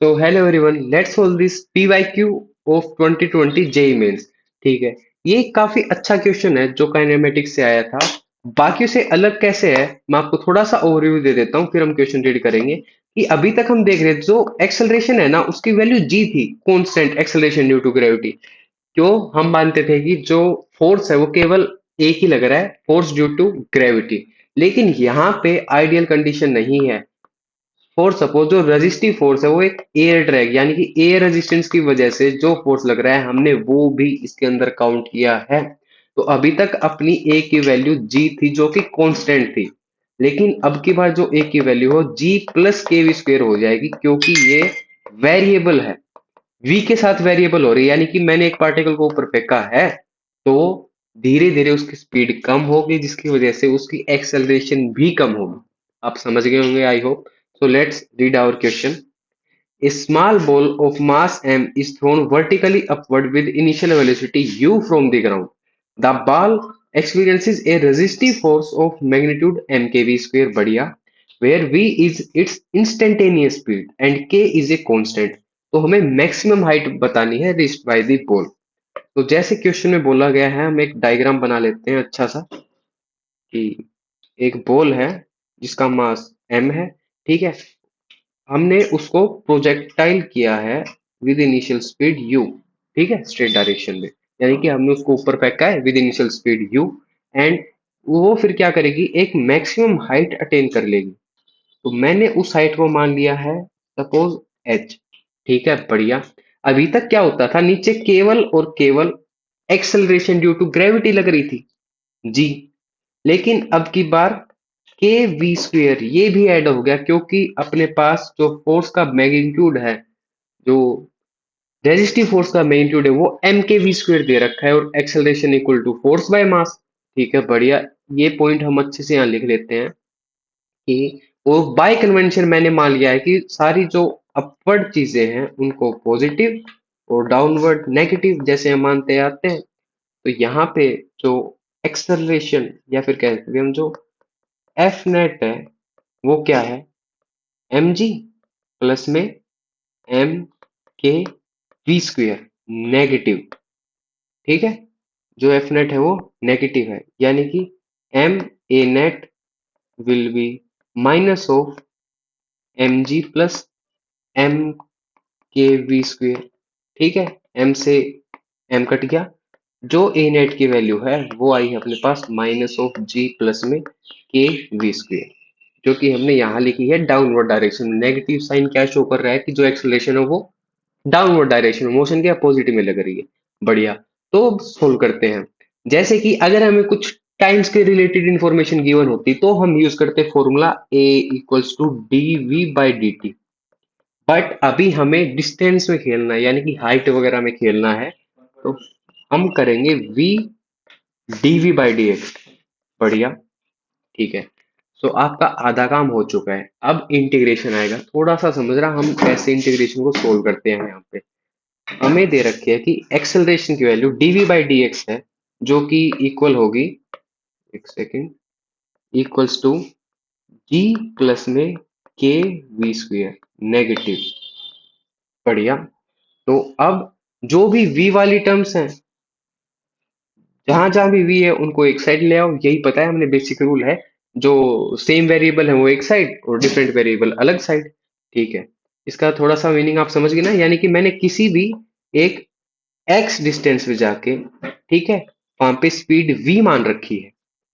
So hello everyone, let's solve this PYQ of 2020 JEE Mains। ठीक है, ये काफी अच्छा क्वेश्चन है जो काइनेमेटिक्स से आया था। बाकी से अलग कैसे है, मैं आपको थोड़ा सा ओवरव्यू दे देता हूँ, फिर हम क्वेश्चन रीड करेंगे। कि अभी तक हम देख रहे थे जो एक्सेलरेशन है ना, उसकी वैल्यू जी थी, constant acceleration due to gravity. क्यों हम मानते थे कि जो फोर्स है वो केवल एक ही लग रहा है, फोर्स ड्यू टू ग्रेविटी। लेकिन यहाँ पे आइडियल कंडीशन नहीं है। फॉर सपोज जो रेजिस्टिव फोर्स है वो एक एयर ड्रैग यानी कि एयर रेजिस्टेंस की वजह से जो फोर्स लग रहा है, हमने वो भी इसके अंदर काउंट किया है। तो अभी तक अपनी ए की वैल्यू जी थी जो कि कांस्टेंट थी। लेकिन अब की बार जो ए की वैल्यू हो जी प्लस के वी स्क्वेयर हो जाएगी, क्योंकि ये वेरिएबल है। वी के साथ वेरिएबल हो रही है, यानी कि मैंने एक पार्टिकल को ऊपर फेंका है तो धीरे धीरे उसकी स्पीड कम होगी, जिसकी वजह से उसकी एक्सेलरेशन भी कम होगी। आप समझ गए होंगे, I hope. So let's read our question. A small ball of mass m is thrown vertically upward with initial velocity u from the ground. The ball experiences a resistive force of magnitude mkv square बढ़िया, where v is its instantaneous speed and k is a constant. तो हमें maximum height बतानी है reached by the ball। तो जैसे question में बोला गया है, हम एक डायग्राम बना लेते हैं अच्छा सा। कि एक बॉल है जिसका मास m है, ठीक है। हमने उसको प्रोजेक्टाइल किया है विद इनिशियल स्पीड u, ठीक है, स्ट्रेट डायरेक्शन में। यानी कि हमने उसको ऊपर फेंका है with initial speed u, and वो फिर क्या करेगी, एक मैक्सिमम हाइट अटेन कर लेगी। तो मैंने उस हाइट को मान लिया है सपोज h। ठीक है, बढ़िया। अभी तक क्या होता था, नीचे केवल और केवल एक्सेलरेशन ड्यू टू ग्रेविटी लग रही थी, जी। लेकिन अब की बार के वी स्क्वेयर ये भी ऐड हो गया, क्योंकि अपने पास जो फोर्स का मैग्नीट्यूड है, जो रेजिस्टिव फोर्स का मैग्नीट्यूड है, वो एम के वी स्क्वेयर दे रखा है, और acceleration equal to force by mass. ठीक है, बढ़िया। ये पॉइंट हम अच्छे से यहाँ लिख लेते हैं कि वो बाय कन्वेंशन मैंने मान लिया है कि सारी जो अपवर्ड चीजें हैं उनको पॉजिटिव और डाउनवर्ड नेगेटिव जैसे हम मानते आते हैं। तो यहाँ पे जो एक्सेलरेशन या फिर कह सकते हैं हम, जो एफ नेट है, वो क्या है, एम जी प्लस में M K V square negative. ठीक है, जो एफ नेट है वो नेगेटिव है, यानी कि M A net will be minus of M G plus M K V square. ठीक है, एम से एम कट गया, जो ए नेट की वैल्यू है वो आई है अपने पास माइनस ऑफ जी प्लस में के वी स्क्वेयर, जो कि हमने यहाँ लिखी है डाउनवर्ड डायरेक्शन में। नेगेटिव साइन क्या शो कर रहा है कि जो एक्सेलरेशन है वो डाउनवर्ड डायरेक्शन में, मोशन के अपोजिट में लग रही है। बढ़िया। तो सोल्व करते हैं। जैसे कि अगर हमें कुछ टाइम्स के रिलेटेड इंफॉर्मेशन गिवन होती तो हम यूज करते formula A equals to D V by D T. But अभी हमें डिस्टेंस में खेलना है, यानी कि हाइट वगैरह में खेलना है। तो हम करेंगे V D V by D X. बढ़िया, ठीक है। सो आपका आधा काम हो चुका है, अब इंटीग्रेशन आएगा। थोड़ा सा समझ रहा, हम कैसे इंटीग्रेशन को सोल्व करते हैं। यहाँ पे हमें दे रखी है कि एक्सेलरेशन की value dv by D X है, जो कि इक्वल होगी, एक second, equals to G plus में के वी स्क्वेयर नेगेटिव। बढ़िया। तो अब जो भी v वाली टर्म्स हैं, जहां जहां भी v है उनको एक साइड ले आओ। यही पता है, हमने बेसिक रूल है। जो सेम वेरिएबल है वो एक साइड और डिफरेंट वेरिएबल अलग साइड। ठीक है, इसका थोड़ा सा मीनिंग आप समझ गए ना। यानी कि मैंने किसी भी एक एक्स डिस्टेंस पे जाके, ठीक है, वहां पे स्पीड v मान रखी है,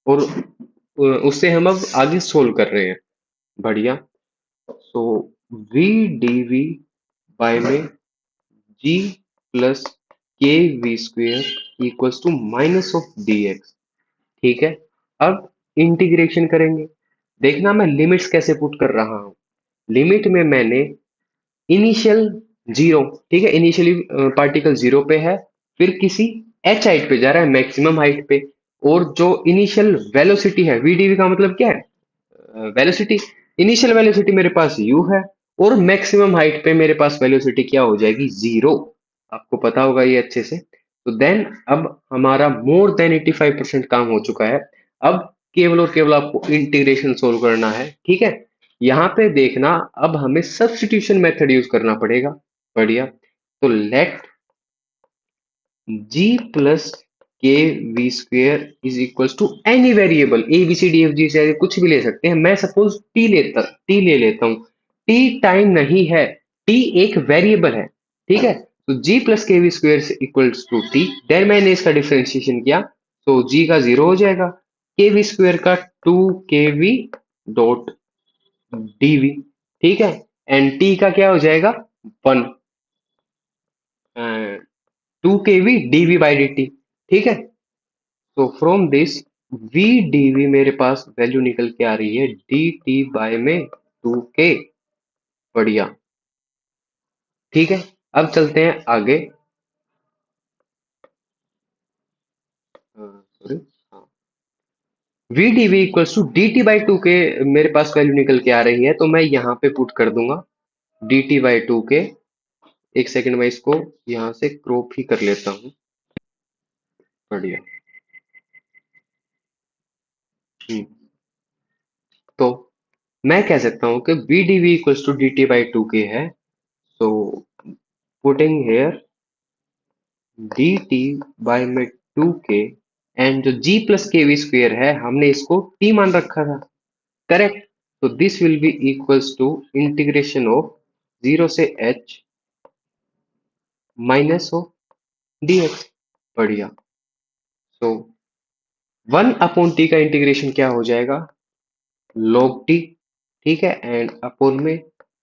और उससे हम अब आगे सोल्व कर रहे हैं। बढ़िया। So v D V by में G plus K V square equals to minus of D X. ठीक है, अब इंटीग्रेशन करेंगे। देखना मैं लिमिट्स कैसे पुट कर रहा हूं। लिमिट में मैंने इनिशियल जीरो, ठीक है, इनिशियली पार्टिकल जीरो पे है, फिर किसी एच हाइट पे जा रहा है, मैक्सिमम हाइट पे। और जो इनिशियल वेलोसिटी है, वीडीवी का मतलब क्या है, वेलोसिटी। इनिशियल वेलोसिटी मेरे पास u है, और मैक्सिमम हाइट पे मेरे पास वेलोसिटी क्या हो जाएगी, जीरो। आपको पता होगा ये अच्छे से। तो देन अब हमारा मोर देन 85% काम हो चुका है। अब केवल और केवल आपको इंटीग्रेशन सोल्व करना है, ठीक है। यहाँ पे देखना, अब हमें सब्स्टिट्यूशन मेथड यूज करना पड़ेगा। बढ़िया। तो let G plus K V square is equals to any variable, A B C D F G से कुछ भी ले सकते हैं। मैं सपोज टी ले लेता हूँ। टी टाइम नहीं है, टी एक वेरिएबल है। ठीक है, तो G plus K V square equals to T, then मैंने इसका डिफरेंशिएशन किया, तो जी का जीरो हो जाएगा, के वी स्क्वेयर का two K V dot DV. ठीक है, एंड टी का क्या हो जाएगा, one, two K V DV by D T. ठीक है, तो फ्रॉम दिस वी डीवी मेरे पास वैल्यू निकल के आ रही है डी टी बाय में टू के। बढ़िया। ठीक है, अब चलते हैं आगे। Sorry, V DV equals to D T by two K मेरे पास वैल्यू निकल के आ रही है, तो मैं यहाँ पे पुट कर दूंगा डी टी बाई टू के। एक सेकंड में इसको यहाँ से क्रॉप ही कर लेता हूँ। बढ़िया। हम्म, तो मैं कह सकता हूँ कि B D V equals to D T by two K है। तो putting here D T by में टू के, एंड जो G plus K V square है हमने इसको टी मान रखा था, करेक्ट। तो this will be equals to integration of zero से H minus of D X. बढ़िया। तो वन अपॉन टी का इंटीग्रेशन क्या हो जाएगा, लॉग टी। ठीक है, एंड अपॉन में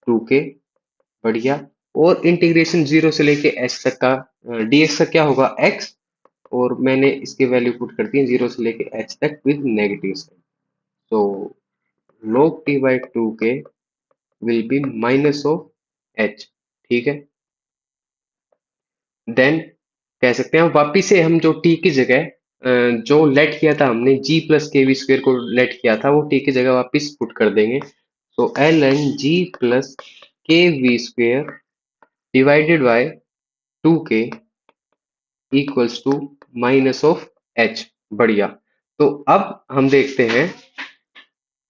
टू के। बढ़िया। और इंटीग्रेशन जीरो से लेके एच तक का, डीएक्स का क्या होगा, एक्स। और मैंने इसके वैल्यू पुट कर दी जीरो से लेके एच तक विद नेगेटिव साइन। तो log t बाई टू के will be minus of H. ठीक है, देन कह सकते हैं वापिस से हम जो t की जगह जो लेट किया था हमने g plus K V square को लेट किया था, वो t की जगह वापिस पुट कर देंगे। तो L N G plus K V square divided by two K equals to minus of H. बढ़िया। तो अब हम देखते हैं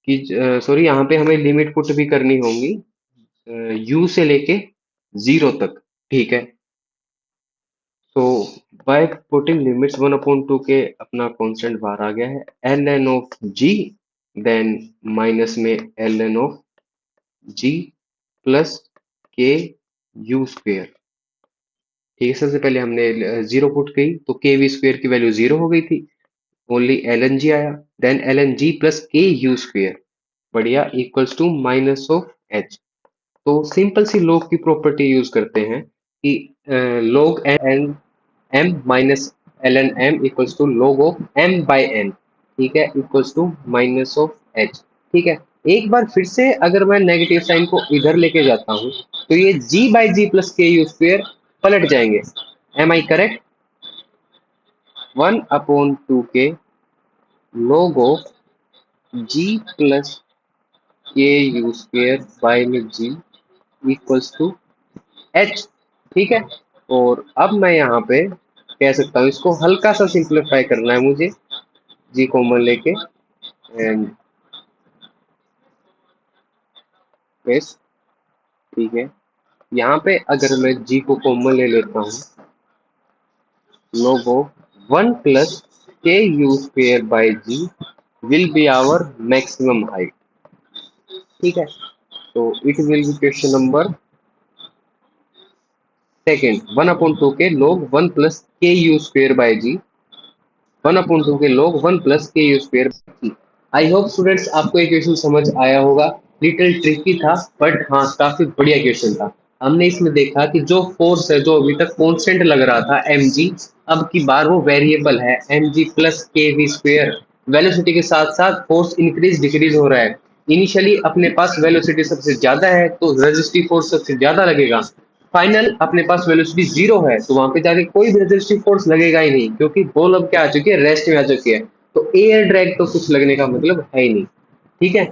कि सॉरी, यहाँ पे हमें लिमिट पुट भी करनी होंगी यू से लेके जीरो तक। ठीक है, तो by putting limits one upon two K अपना कांस्टेंट बाहर आ गया है, L N of G, then minus में L N of G plus K U square. ठीक है, सबसे पहले हमने जीरो पुट की तो के वी स्क्वेयर की वैल्यू जीरो हो गई थी, ओनली एल एन जी आया, then L N G plus K U square. बढ़िया, equals to minus of H. तो सिंपल सी लॉग की प्रॉपर्टी यूज करते हैं कि log N M minus L N M equals to log of M by N. ठीक है, equals to minus of H. ठीक है, एक बार फिर से अगर मैं नेगेटिव साइन को इधर लेके जाता हूँ, तो ये G by G plus K U square पलट जाएंगे। Am I correct, one upon two K log of G plus K U square by में जी इक्वल्स टू एच। ठीक है, और अब मैं यहाँ पे कह सकता हूँ, इसको हल्का सा सिंप्लीफाई करना है मुझे, जी कॉमन लेके, एंड प्रेस। ठीक है, यहाँ पे अगर मैं जी को कॉमन ले लेता हूँ, log one plus K U square by G will be our maximum height. ठीक है, तो it will be question number second, one upon two K log one plus K U square by G, one upon two K log one plus K U square. I hope students आपको ये question समझ आया होगा। Little tricky था, but हाँ काफी बढ़िया question था। हमने इसमें देखा कि जो फोर्स है, जो अभी तक कांस्टेंट लग रहा था एम जी, अब की बार वो वेरिएबल है M G plus K V square. Velocity के साथ साथ फोर्स इंक्रीज डिक्रीज हो रहा है। इनिशियली अपने पास वेलोसिटी सबसे ज्यादा है तो रेजिस्टिव फोर्स सबसे ज्यादा लगेगा। फाइनल अपने पास वेलोसिटी जीरो है तो वहां पे जाके कोई भी रेजिस्टिव फोर्स लगेगा ही नहीं, क्योंकि बॉल अब क्या आ चुकी है, रेस्ट में आ चुकी है। तो एयर ड्रैग तो कुछ लगने का मतलब है ही नहीं। ठीक है,